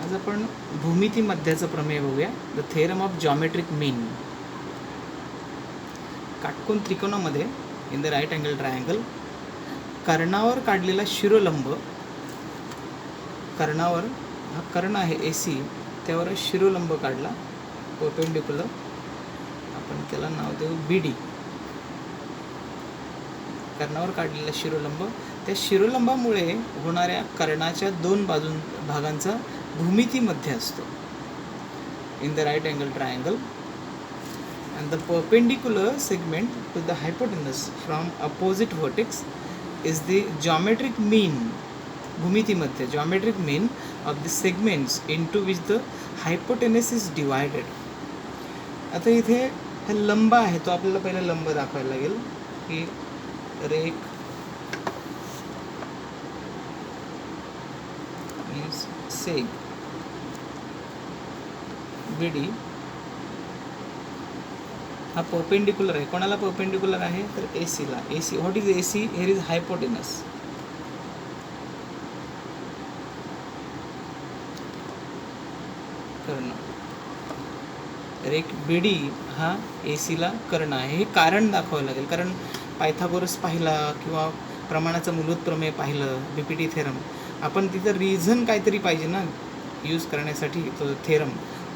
आज आपण भूमिती मध्याचं प्रमेय बघूया. The theorem of geometric mean. काटकोन त्रिकोणामध्ये in the right angle triangle कर्णावर काढलेला शिरोलंब, कर्णावर हा कर्ण आहे AC, त्यावर शिरोलंब काढला परपेंडिक्युलर, आपण त्याला नाव देऊ BD. कर्णावर काढलेला शिरोलंब, त्या शिरोलंबामुळे होणाऱ्या कर्णाच्या दोन भागांचा भूमितीमध्ये असतो in the right angle triangle. and the perpendicular segment to the hypotenuse from opposite vertex is the geometric mean, भूमिती मध्ये geometric mean of the segments into which the hypotenuse is divided. आता इथे हा लंब आहे, तो आपल्याला पहिला लंब दाखवायला लागेल की रेख means seg BD हा परपेंडिक्युलर आहे. कोणाला परपेंडिक्युलर आहे तर AC ला. AC, what is AC? Here is hypotenuse. कर्ण. रेख BD हा AC ला कर्ण आहे. हे कारण दाखवावं लागेल, कारण पायथागोरस पाहिला किंवा प्रमाणाचं मूलभूत प्रमेय पाहिलं, BPT थेरम, आपण तिथं रिझन काहीतरी पाहिजे ना यूज करण्यासाठी तो थेरम.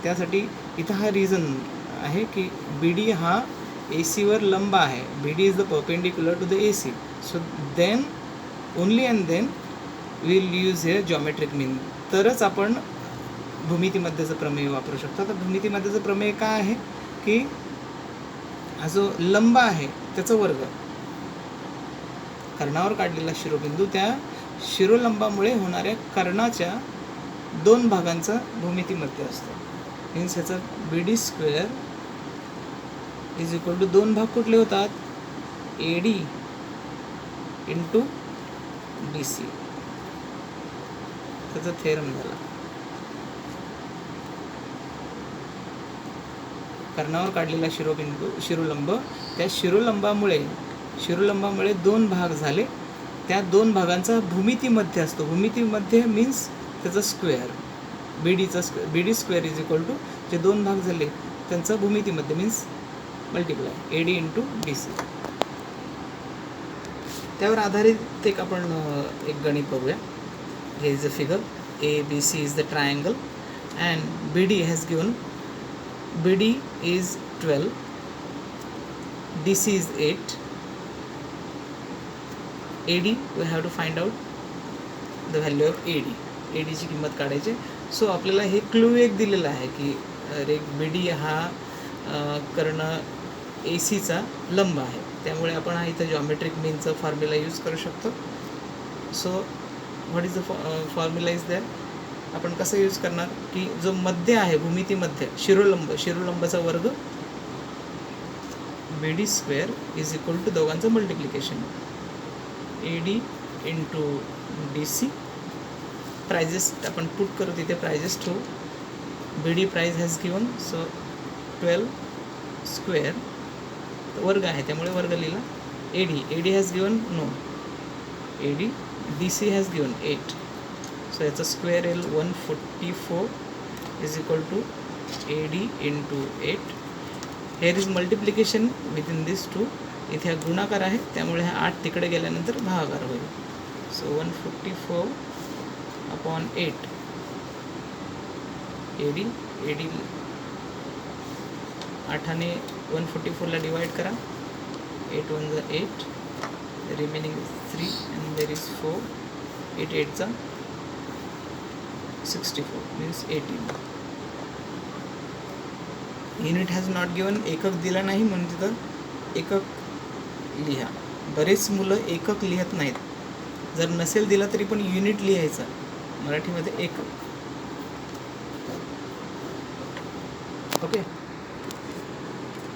त्यासाठी इथं हा रिझन आहे की BD हा AC वर लंब आहे. BD is the perpendicular to the AC. So then only and then will use हे जॉमेट्रिक मीन. तरच आपण भूमितीमध्येचं प्रमेय वापरू शकतो. तर भूमितीमध्येचं प्रमेय काय आहे की हा जो लंब आहे त्याचा वर्ग, कर्णावर काढलेला शिरोबिंदू, त्या शिरोलंबामुळे होणाऱ्या कर्णाच्या दोन भागांचा भूमितीमध्ये असतो. मीन्स ह्याचा BD square is equal to दोन भाग कुठले होतात? AD into BC. त्याचा थेरम झाला. कर्णावर काढलेला शिरोलंब, त्या शिरोलंबामुळे दोन भाग झाले, त्या दोन भागांचा भूमितीमध्ये असतो. भूमितीमध्ये मीन्स त्याचा square, BD square is equal to जे दोन भाग झाले त्यांचा भूमितीमध्ये means multiply AD into BC. त्यावर आधारित आपण एक गणित बघूया. हे is a figure. ABC is the triangle and BD has given. BD is 12, DC is 8, AD we have to find out the value of AD. AD ची किंमत काढायची. सो आपल्याला हे क्लू एक दिलेला आहे की रेख BD हा कर्ण AC चा लंब आहे, त्यामुळे आपण हा इथं जॉमेट्रिक मीनचा फॉर्म्युला यूज करू शकतो. So what is the formula is that? आपण कसं यूज करणार की जो मध्य आहे भूमितीमध्ये शिरोलंबाचा वर्ग BD square is equal to दोघांचं multiplication AD into DC. Prices आपण पुट करू तिथे, प्राइजेस ठेवू. BD price has given, so 12 square वर्ग आहे त्यामुळे वर्ग लिहिला. AD has given no, AD DC has given 8. So याचा स्क्वेअर येईल 144 is equal to AD into 8. Here is multiplication with in this two. इथे हा गुणाकार आहे त्यामुळे हा 8 तिकडे गेल्यानंतर भागाकार होईल. सो 144 अपॉन 8 AD 8ने 144ला डिवाइड करा. 8 1 ज 8, रिमेनिंग 3 अँड देर इज 4. 8 8 चा 64 means 18. Unit has not given. एकक दिला नाही म्हणून तिथं एकक लिहा. बरेच मुलं एकक लिहत नाहीत. जर नसेल दिला तरी पण युनिट लिहायचा मराठीमध्ये एकक. Okay.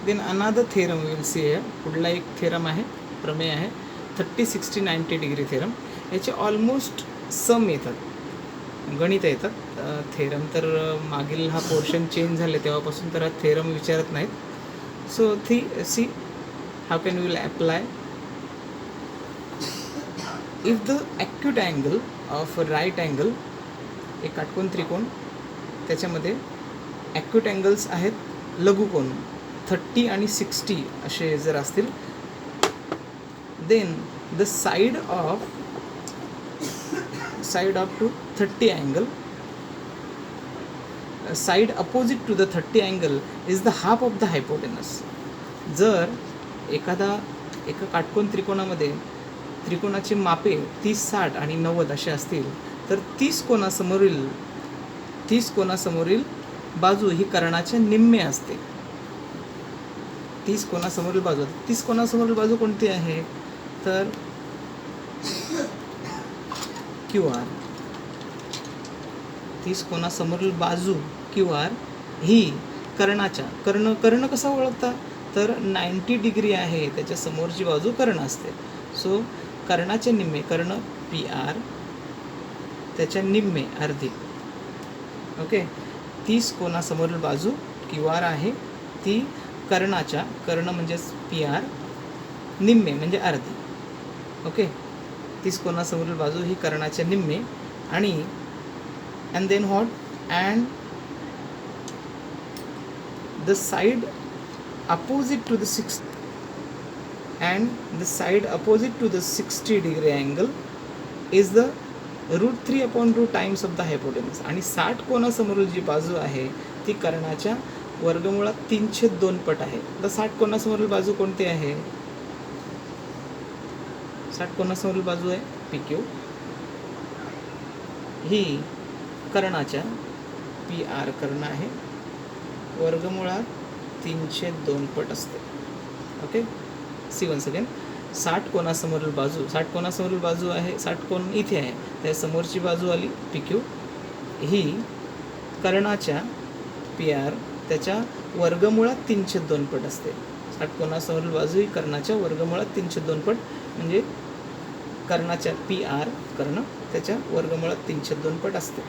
Then another theorem will see. पुढला एक थेरम आहे, प्रमेय आहे 30 60 90 डिग्री थेरम. याचे ऑलमोस्ट सम येतात, गणित येतात. थेरम तर मागील हा पोर्शन चेंज झाले तेव्हापासून तर हा थेरम विचारत नाहीत. So see how can will apply. If the acute angle of right angle, एक काटकोन त्रिकोण त्याच्यामध्ये ॲक्यूट अँगल्स आहेत लघुकोन 30 आणि 60 असे जर असतील, then the side of to 30 angle, side opposite to the 30 angle is the half of the hypotenuse. जर एका काटकोन त्रिकोणामध्ये त्रिकोणाची मापे 30, 60 आणि 90 असे असतील, तर 30 कोणासमोरील बाजू ही कर्णाच्या निम्मे असते. 30 कोणासमोरील बाजू कोणती आहे, तर QR. 30 कोणासमोरील बाजू QR ही कर्ण कसा ओळखता, तर 90 डिग्री आहे त्याच्या समोरची बाजू कर्ण असते. सो कर्णाचे निम्मे, कर्ण PR त्याच्या निम्मे अर्धी. ओके, 30 कोणासमोरील बाजू QR आहे, ती कर्ण म्हणजेच PR निम्मे म्हणजे अर्धी. ओके, 30 कोणासमोरील बाजू ही कर्णाच्या निम्मे आणि and then what, and the side opposite to the 60 degree angle is the √3/2 times of the hypotenuse. आणि 60 कोणासमोरील जी बाजू आहे ती कर्णाच्या वर्गमुळात 3/2 पट आहे. तर 60 कोणासमोरील बाजू कोणती आहे, 60 कोणासमोरील बाजू आहे PQ. ही कर्णाच्या PR कर्ण आहे, वर्गमुळात 3/2 पट असते. ओके, सी वन्स अगेन, 60 कोणासमोरील बाजू आहे, 60 कोण इथे आहे, त्या समोरची बाजू आली PQ, ही कर्णाच्या PR त्याच्या वर्गमुळात 3/2 पट असते. 60 कोणासमोरील बाजू ही कर्णाच्या वर्गमुळात 3/2 पट म्हणजे कर्णाच्या PR कर्ण त्याच्या वर्गमुळात 3/2 पट असते.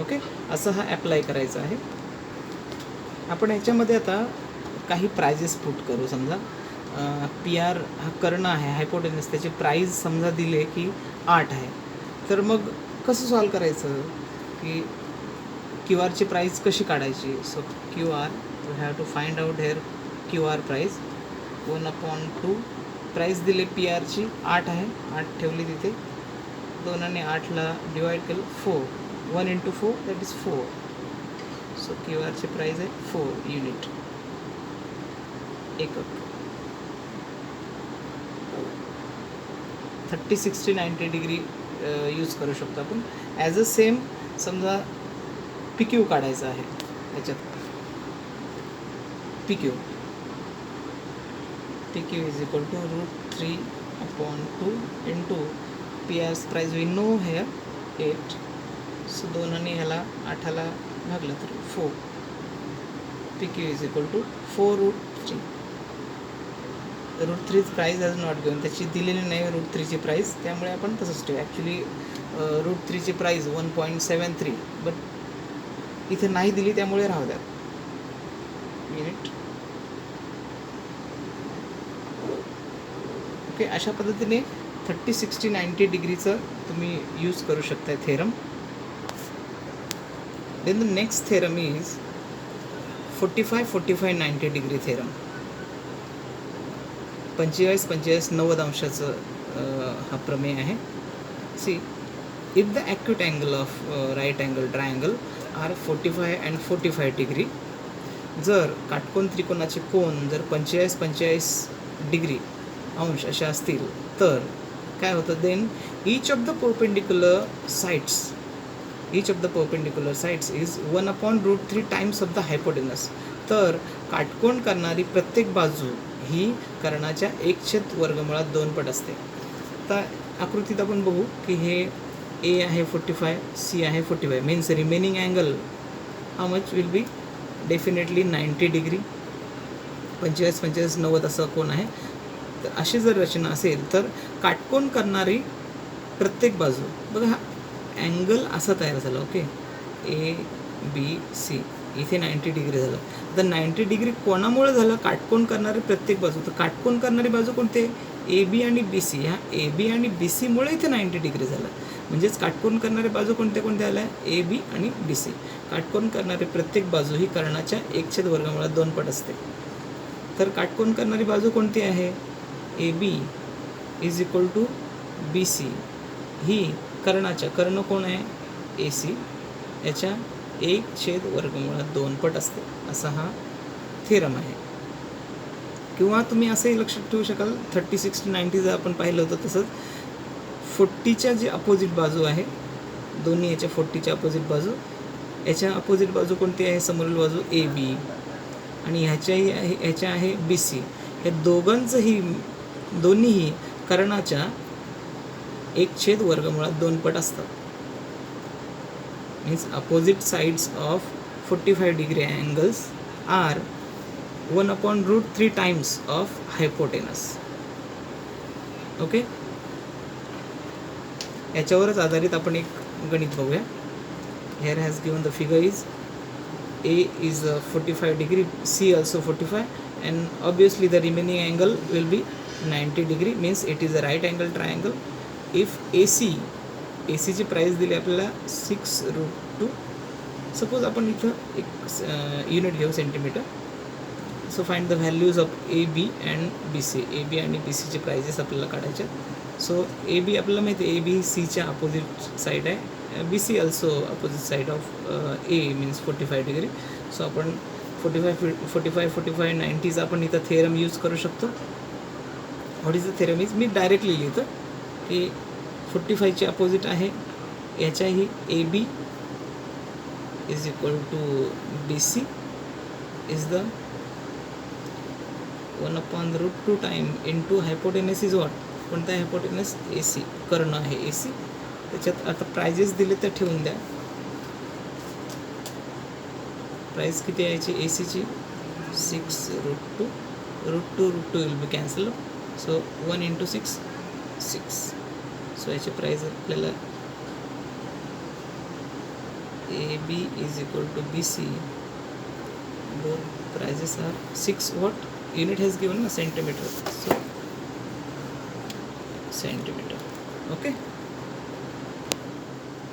ओके, असं हा ॲप्लाय करायचा आहे. आपण ह्याच्यामध्ये आता काही प्राइजेस पुट करू. समजा PR हा कर्ण आहे, हायपोटेनस, त्याची प्राईज समजा दिले की 8 आहे. तर मग कसं सॉल्व करायचं की QRची प्राईज कशी काढायची. So QR we have to find out here QR price 1/2. Price दिले PRची 8 आहे, 8 ठेवली तिथे, 2 आणि 8ला डिवाइड केलं 4, 1 × 4 दॅट इज 4. सो QRची प्राईज आहे 4 युनिट, एकक. 30, 60, 90 डिग्री यूज करू शकतो आपण. ॲज अ सेम समजा PQ काढायचं आहे याच्यात. PQ is equal to √3/2 into PR's price we know here 8. So 2 आणि ह्याला 8ला भागलं तर 4. PQ is equal to 4√3. √3 price has not given, त्याची दिलेली नाही √3ची प्राईज, त्यामुळे आपण तसंच ठेवू. ॲक्च्युली √3ची प्राईज 1.73, बट इथे नाही दिली त्यामुळे राहू द्या. युनिट. ओके, अशा पद्धतीने 30, 60, 90 डिग्रीचं तुम्ही यूज करू शकता theorem. Then the next theorem is 45, 45, 90 degree theorem. 45, 45, 90 अंशाचं हा प्रमेय आहे. See, if the acute angle of right angle triangle are 45 and 45 degree, जर काटकोन त्रिकोणाचे कोन जर 45, 45 डिग्री अंश असे असतील तर काय होतं, then each of the perpendicular sides is 1/√3 times of the hypotenuse. तर काटकोन करणारी प्रत्येक बाजू ही कर्णाच्या 1/2 पट असते. आता आकृतीत आपण बघू की हे A आहे 45, C आहे 45, means remaining angle how much will be definitely 90 degree. 45, 45, 90 असं कोण आहे. तर अशी जर रचना असेल तर काटकोन करणारी प्रत्येक बाजू, बघा हा अँगल असा तयार झाला. ओके, ABC इथे 90 डिग्री झालं. तर 90 डिग्री कोणामुळे झालं, काटकोन करणारी प्रत्येक बाजू. तर काटकोन करणारी बाजू कोणती आहे, AB आणि BC. ह्या AB आणि BC मुळे इथे 90 डिग्री झालं. म्हणजेच काटकोन करणारे बाजू कोणत्या कोणत्या आल्या, ए बी आणि बी सी. काटकोन करणारी प्रत्येक बाजू ही कर्णाच्या 1/वर्गमुळात 2 पट असते. तर काटकोन करणारी बाजू कोणती आहे, A B is equal to B C. ही कर्णाच्या, कर्ण कोण आहे, ए सी, याच्या 1/वर्गमुळात 2 पट असते. असा हा थेरम आहे. किंवा तुम्ही असंही लक्षात ठेवू शकाल, 30-60-90 जर आपण पाहिलं होतं तसंच 40च्या जी अपोजिट बाजू आहे, दोन्ही याच्या 40च्या अपोजिट बाजू, याच्या अपोजिट बाजू कोणती आहे, समोरील बाजू ए बी, आणि ह्याच्या आहे बी सी. हे दोन्हीही कर्णाच्या 1/वर्गमुळात 2 पट असतात. Means opposite sides of 45 degree angles are 1/√3 times of hypotenuse. Okay, याच्यावरच आधारित आपण एक गणित बघूया. Here has given the figure is A is 45 degree, C also 45, and obviously the remaining angle will be 90 degree, means it is a right angle triangle. If AC ची price दिली आपल्याला 6√2. Suppose आपण इथं एक युनिट घेऊ centimetre. So find the values of A B and B C. A B आणि B सीचे prices आपल्याला काढायचे. सो ए बी आपल्याला माहिती आहे, ए बी सीच्या अपोजिट साईड आहे, B C also opposite side of A means 45 degree. So आपण 45, 90चा आपण इथं थेरम यूज करू शकतो. What is the theorem is, मी डायरेक्टली लिहितो की 45ची अपोजिट आहे, याच्याही A B is equal to B C is the 1/√2 time into hypotenuse is what, कोणता हायपोटेनस, ए सी, कर्ण आहे ए सी. त्याच्यात आता प्राइजेस दिले तर ठेवून द्या. प्राइस किती आहे याची, ए सीची 6√2. √2 will be cancel. So 1 × 6 6. So याची प्राइस आपल्याला A B is equal to B C, both prices are 6 what, unit has given a centimeter, so centimeter. Okay.